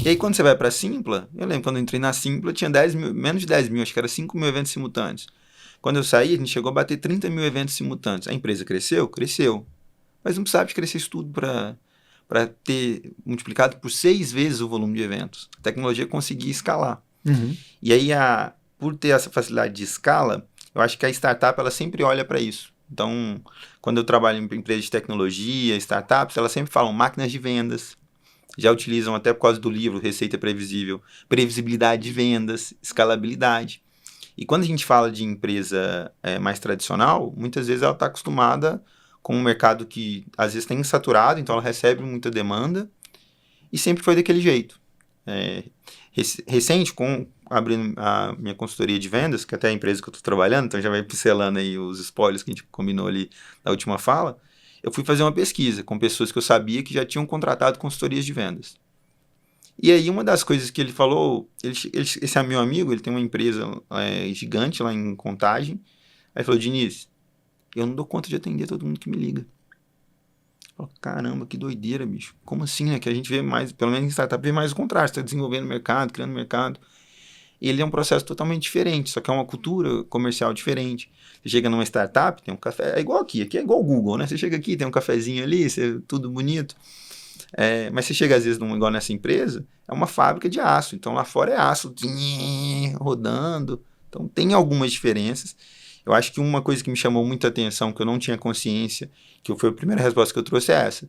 E aí, quando você vai para a Simpla, eu lembro quando eu entrei na Simpla, tinha 10 mil, menos de 10 mil, acho que era 5 mil eventos simultâneos. Quando eu saí, a gente chegou a bater 30 mil eventos simultâneos. A empresa cresceu? Cresceu. Mas não precisava de crescer isso tudo para ter multiplicado por 6 vezes o volume de eventos. A tecnologia conseguia escalar. Uhum. E aí, por ter essa facilidade de escala, eu acho que a startup ela sempre olha para isso. Então, quando eu trabalho em empresas de tecnologia, startups, elas sempre falam máquinas de vendas, já utilizam até por causa do livro Receita Previsível, previsibilidade de vendas, escalabilidade. E quando a gente fala de empresa mais tradicional, muitas vezes ela está acostumada com um mercado que às vezes tem insaturado, então ela recebe muita demanda e sempre foi daquele jeito. Recente, abrindo a minha consultoria de vendas, que até é a empresa que eu estou trabalhando, então já vai pincelando aí os spoilers que a gente combinou ali na última fala, eu fui fazer uma pesquisa com pessoas que eu sabia que já tinham contratado consultorias de vendas. E aí uma das coisas que ele falou, esse é meu amigo, ele tem uma empresa gigante lá em Contagem, aí ele falou, Diniz, eu não dou conta de atender todo mundo que me liga. Eu falo, caramba, que doideira, bicho. Como assim, né? Que a gente vê mais, pelo menos em startup, vê mais o contrário, você está desenvolvendo mercado, criando mercado. E ele é um processo totalmente diferente, só que é uma cultura comercial diferente. Você chega numa startup, tem um café, é igual aqui é igual o Google, né? Você chega aqui, tem um cafezinho ali, tudo bonito. Mas você chega às vezes igual nessa empresa, é uma fábrica de aço, então lá fora é aço rodando, então tem algumas diferenças. Eu acho que uma coisa que me chamou muita atenção, que eu não tinha consciência, que foi a primeira resposta que eu trouxe é essa.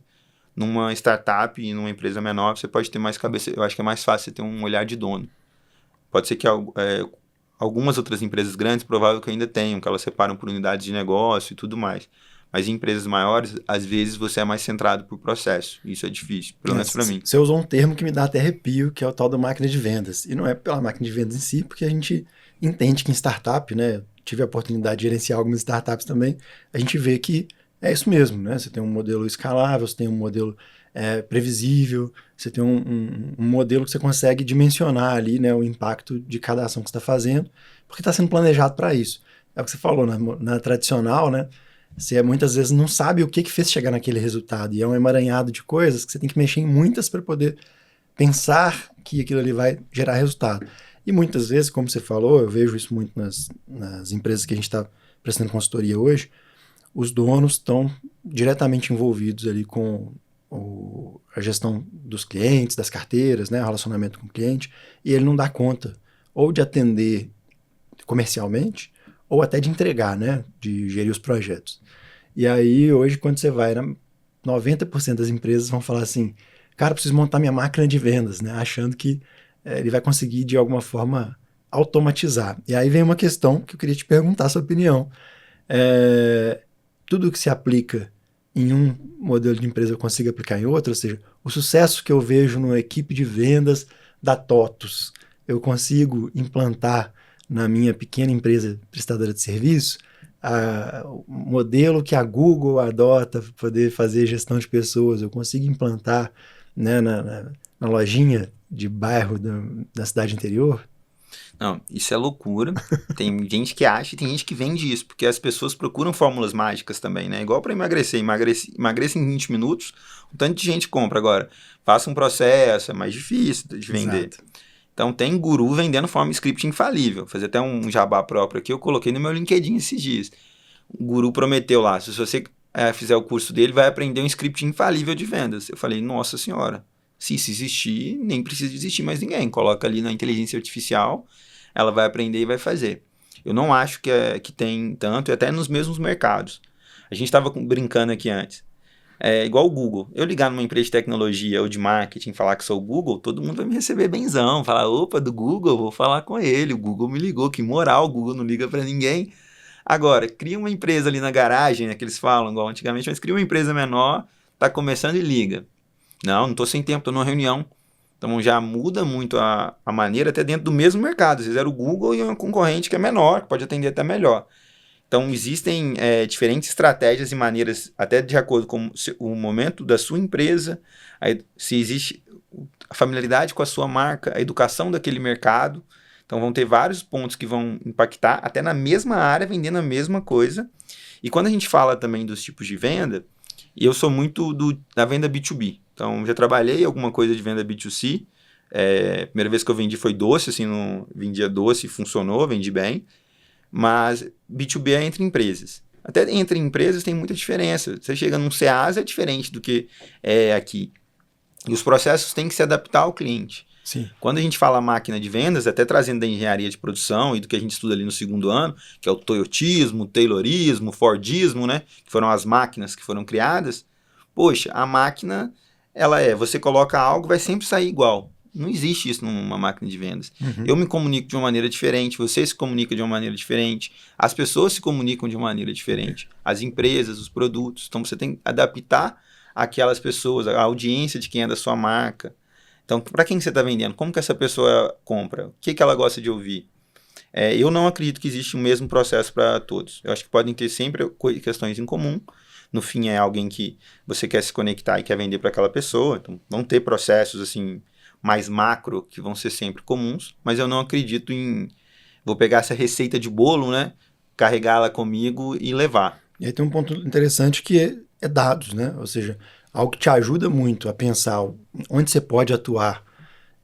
Numa startup e numa empresa menor, você pode ter mais cabeça, eu acho que é mais fácil você ter um olhar de dono. Pode ser que algumas outras empresas grandes, provável que ainda tenham, que elas separam por unidades de negócio e tudo mais. Mas em empresas maiores, às vezes você é mais centrado por processo. Isso é difícil, pelo menos para mim. Você usou um termo que me dá até arrepio, que é o tal da máquina de vendas. E não é pela máquina de vendas em si, porque a gente entende que em startup, né? Tive a oportunidade de gerenciar algumas startups também, a gente vê que é isso mesmo, né? Você tem um modelo escalável, você tem um modelo previsível, você tem um modelo que você consegue dimensionar ali, né, o impacto de cada ação que você está fazendo, porque está sendo planejado para isso. É o que você falou, na tradicional, né? Você muitas vezes não sabe o que fez chegar naquele resultado, e é um emaranhado de coisas que você tem que mexer em muitas para poder pensar que aquilo ali vai gerar resultado. E muitas vezes, como você falou, eu vejo isso muito nas empresas que a gente está prestando consultoria hoje, os donos estão diretamente envolvidos ali com a gestão dos clientes, das carteiras, né, o relacionamento com o cliente, e ele não dá conta ou de atender comercialmente, ou até de entregar, né, de gerir os projetos. E aí, hoje, quando você vai, 90% das empresas vão falar assim, cara, preciso montar minha máquina de vendas, né, achando que ele vai conseguir, de alguma forma, automatizar. E aí vem uma questão que eu queria te perguntar a sua opinião. Tudo que se aplica em um modelo de empresa eu consigo aplicar em outro, ou seja, o sucesso que eu vejo numa equipe de vendas da TOTUS, eu consigo implantar na minha pequena empresa prestadora de serviço, o modelo que a Google adota para poder fazer gestão de pessoas, eu consigo implantar, né, na lojinha de bairro da cidade interior? Não, isso é loucura. Tem gente que acha e tem gente que vende isso, porque as pessoas procuram fórmulas mágicas também, né? Igual para emagrecer. Emagrece em 20 minutos, um tanto de gente compra. Agora, faça um processo, é mais difícil de vender. Exato. Então, tem guru vendendo forma script infalível. Vou fazer até um jabá próprio aqui, eu coloquei no meu LinkedIn esses dias. O guru prometeu lá, se você fizer o curso dele, vai aprender um script infalível de vendas. Eu falei, nossa senhora, se isso existir, nem precisa existir mais ninguém. Coloca ali na inteligência artificial, ela vai aprender e vai fazer. Eu não acho que tem tanto, e até nos mesmos mercados. A gente estava brincando aqui antes. É igual o Google. Eu ligar numa empresa de tecnologia ou de marketing, falar que sou o Google, todo mundo vai me receber benzão. Falar, opa, do Google, vou falar com ele. O Google me ligou, que moral, o Google não liga para ninguém. Agora, cria uma empresa ali na garagem, né, que eles falam, igual antigamente, mas cria uma empresa menor, tá começando e liga. Não tô sem tempo, tô numa reunião. Então já muda muito a maneira, até dentro do mesmo mercado. Às vezes era o Google e uma concorrente que é menor, que pode atender até melhor. Então existem diferentes estratégias e maneiras, até de acordo com o momento da sua empresa, se existe a familiaridade com a sua marca, a educação daquele mercado. Então vão ter vários pontos que vão impactar, até na mesma área, vendendo a mesma coisa. E quando a gente fala também dos tipos de venda, eu sou muito da venda B2B. Então já trabalhei alguma coisa de venda B2C, Primeira vez que eu vendi foi doce, assim, vendia doce, funcionou, vendi bem. Mas B2B é entre empresas. Até entre empresas tem muita diferença. Você chega num SEAS, é diferente do que é aqui. E os processos têm que se adaptar ao cliente. Sim. Quando a gente fala máquina de vendas, até trazendo da engenharia de produção e do que a gente estuda ali no segundo ano, que é o toyotismo, o taylorismo, o fordismo, né? Que foram as máquinas que foram criadas. Poxa, a máquina, você coloca algo, vai sempre sair igual. Não existe isso numa máquina de vendas. Uhum. Eu me comunico de uma maneira diferente, você se comunica de uma maneira diferente, as pessoas se comunicam de uma maneira diferente, as empresas, os produtos. Então, você tem que adaptar aquelas pessoas, a audiência de quem é da sua marca. Então, para quem você está vendendo? Como que essa pessoa compra? O que ela gosta de ouvir? Eu não acredito que existe o mesmo processo para todos. Eu acho que podem ter sempre questões em comum. No fim, é alguém que você quer se conectar e quer vender para aquela pessoa. Então, vão ter processos assim mais macro que vão ser sempre comuns. Mas eu não acredito vou pegar essa receita de bolo, né? Carregá-la comigo e levar. E aí tem um ponto interessante que é dados, né? Ou seja, algo que te ajuda muito a pensar onde você pode atuar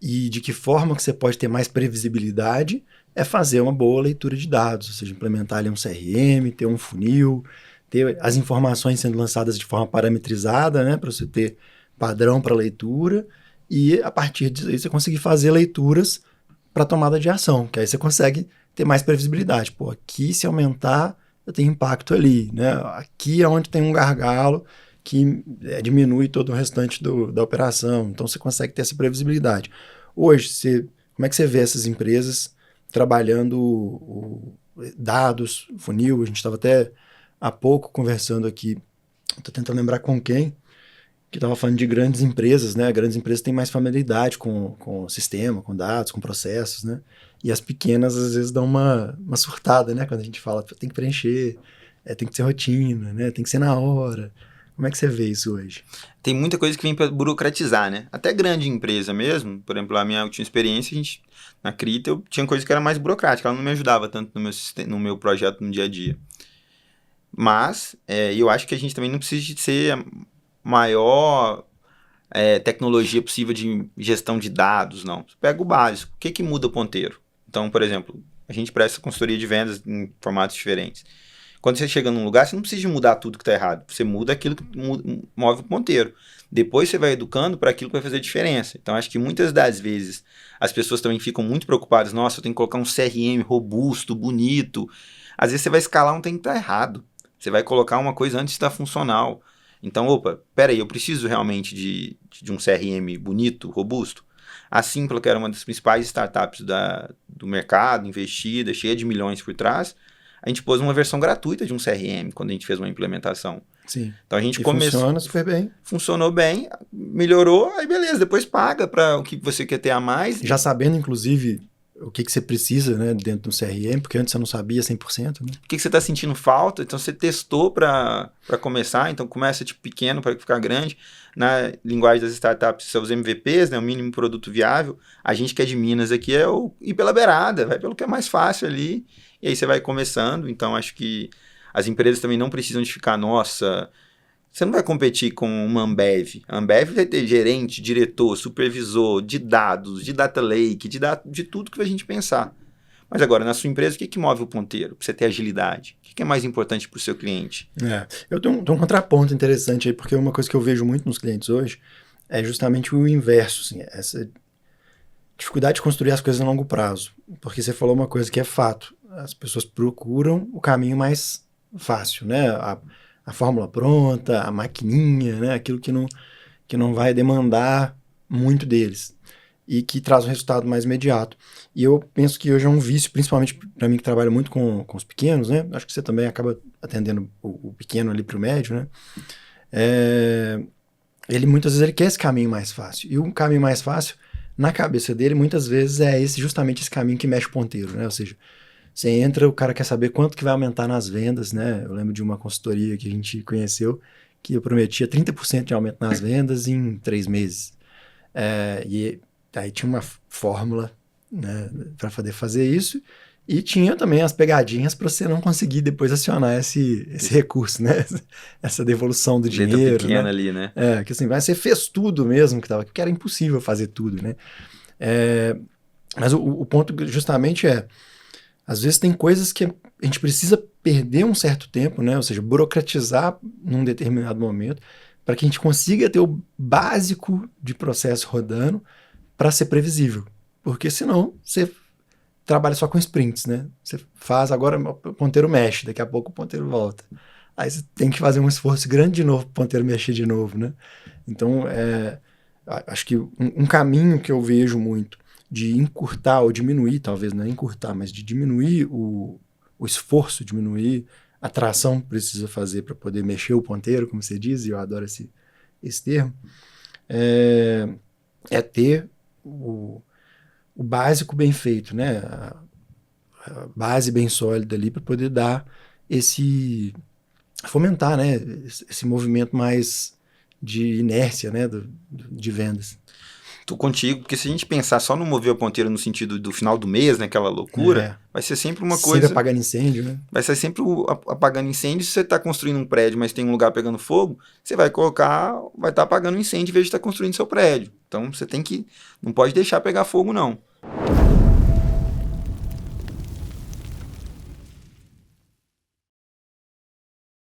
e de que forma que você pode ter mais previsibilidade é fazer uma boa leitura de dados, ou seja, implementar ali um CRM, ter um funil, ter as informações sendo lançadas de forma parametrizada, né, para você ter padrão para leitura e a partir disso você conseguir fazer leituras para tomada de ação, que aí você consegue ter mais previsibilidade. Pô, aqui se aumentar, eu tenho impacto ali, né? Aqui é onde tem um gargalo que diminui todo o restante da operação. Então, você consegue ter essa previsibilidade. Hoje, como é que você vê essas empresas trabalhando dados, funil? A gente estava até há pouco conversando aqui, estou tentando lembrar com quem, que estava falando de grandes empresas, né? Grandes empresas têm mais familiaridade com o sistema, com dados, com processos, né? E as pequenas, às vezes, dão uma surtada, né? Quando a gente fala, tem que preencher, tem que ser rotina, né? Tem que ser na hora. Como é que você vê isso hoje? Tem muita coisa que vem para burocratizar, né? Até grande empresa mesmo, por exemplo, a minha última experiência, na Crita, eu tinha coisa que era mais burocrática, ela não me ajudava tanto no meu projeto no dia a dia. Mas, eu acho que a gente também não precisa de ser a maior tecnologia possível de gestão de dados, não. Você pega o básico. O que muda o ponteiro? Então, por exemplo, a gente presta consultoria de vendas em formatos diferentes. Quando você chega num lugar, você não precisa de mudar tudo que está errado. Você muda aquilo que move o ponteiro. Depois você vai educando para aquilo que vai fazer diferença. Então, acho que muitas das vezes as pessoas também ficam muito preocupadas. Nossa, eu tenho que colocar um CRM robusto, bonito. Às vezes você vai escalar um tem que estar errado. Você vai colocar uma coisa antes de estar funcional. Então, peraí, eu preciso realmente de um CRM bonito, robusto? A Simpla, que era uma das principais startups do mercado, investida, cheia de milhões por trás, a gente pôs uma versão gratuita de um CRM quando a gente fez uma implementação. Sim. Então a gente funciona super bem. Funcionou bem, melhorou, aí beleza, depois paga para o que você quer ter a mais. Já sabendo, inclusive, o que você precisa, né, dentro do CRM, porque antes você não sabia 100%, né? O que você está sentindo falta, então você testou para começar, então começa tipo pequeno para ficar grande. Na linguagem das startups, são os MVPs, né, o mínimo produto viável. A gente que é de Minas aqui ir pela beirada, vai pelo que é mais fácil ali, e aí você vai começando. Então acho que as empresas também não precisam de ficar, nossa, você não vai competir com uma Ambev. A Ambev vai ter gerente, diretor, supervisor de dados, de data lake, de tudo que a gente pensar. Mas agora, na sua empresa, o que move o ponteiro? Para você ter agilidade. O que é mais importante para o seu cliente? Eu tenho um contraponto interessante aí, porque uma coisa que eu vejo muito nos clientes hoje é justamente o inverso, assim, essa dificuldade de construir as coisas a longo prazo. Porque você falou uma coisa que é fato. As pessoas procuram o caminho mais fácil, né? A fórmula pronta, a maquininha, né? Aquilo que não vai demandar muito deles e que traz um resultado mais imediato. E eu penso que hoje é um vício, principalmente para mim que trabalho muito com os pequenos, né? Acho que você também acaba atendendo o pequeno ali para o médio, né? Ele muitas vezes ele quer esse caminho mais fácil. E um caminho mais fácil, na cabeça dele, muitas vezes é justamente esse caminho que mexe o ponteiro, né? Ou seja, você entra, o cara quer saber quanto que vai aumentar nas vendas, né? Eu lembro de uma consultoria que a gente conheceu que eu prometia 30% de aumento nas vendas em 3 meses. E aí tinha uma fórmula, né, para poder fazer isso e tinha também as pegadinhas para você não conseguir depois acionar esse recurso, né? Essa devolução do dinheiro. Letra pequena, né? ali, né? Que assim, você fez tudo mesmo que era impossível fazer tudo, né? Mas o ponto justamente às vezes tem coisas que a gente precisa perder um certo tempo, né? Ou seja, burocratizar num determinado momento, para que a gente consiga ter o básico de processo rodando para ser previsível. Porque senão você trabalha só com sprints, né? Você faz agora, o ponteiro mexe, daqui a pouco o ponteiro volta. Aí você tem que fazer um esforço grande de novo para o ponteiro mexer de novo, né? Então, acho que um caminho que eu vejo muito de encurtar ou diminuir, talvez não é encurtar, mas de diminuir o esforço, diminuir a tração que precisa fazer para poder mexer o ponteiro, como você diz, e eu adoro esse termo, é ter o básico bem feito, né? A base bem sólida ali para poder dar fomentar, né? Esse movimento mais de inércia, né? De vendas. Tô contigo, porque se a gente pensar só no mover o ponteiro no sentido do final do mês, né, aquela loucura, vai ser sempre uma coisa... Sempre apagando incêndio, né? Vai ser sempre apagando incêndio. Se você está construindo um prédio, mas tem um lugar pegando fogo, você vai estar apagando incêndio em vez de estar construindo seu prédio. Então, você tem que... Não pode deixar pegar fogo, não.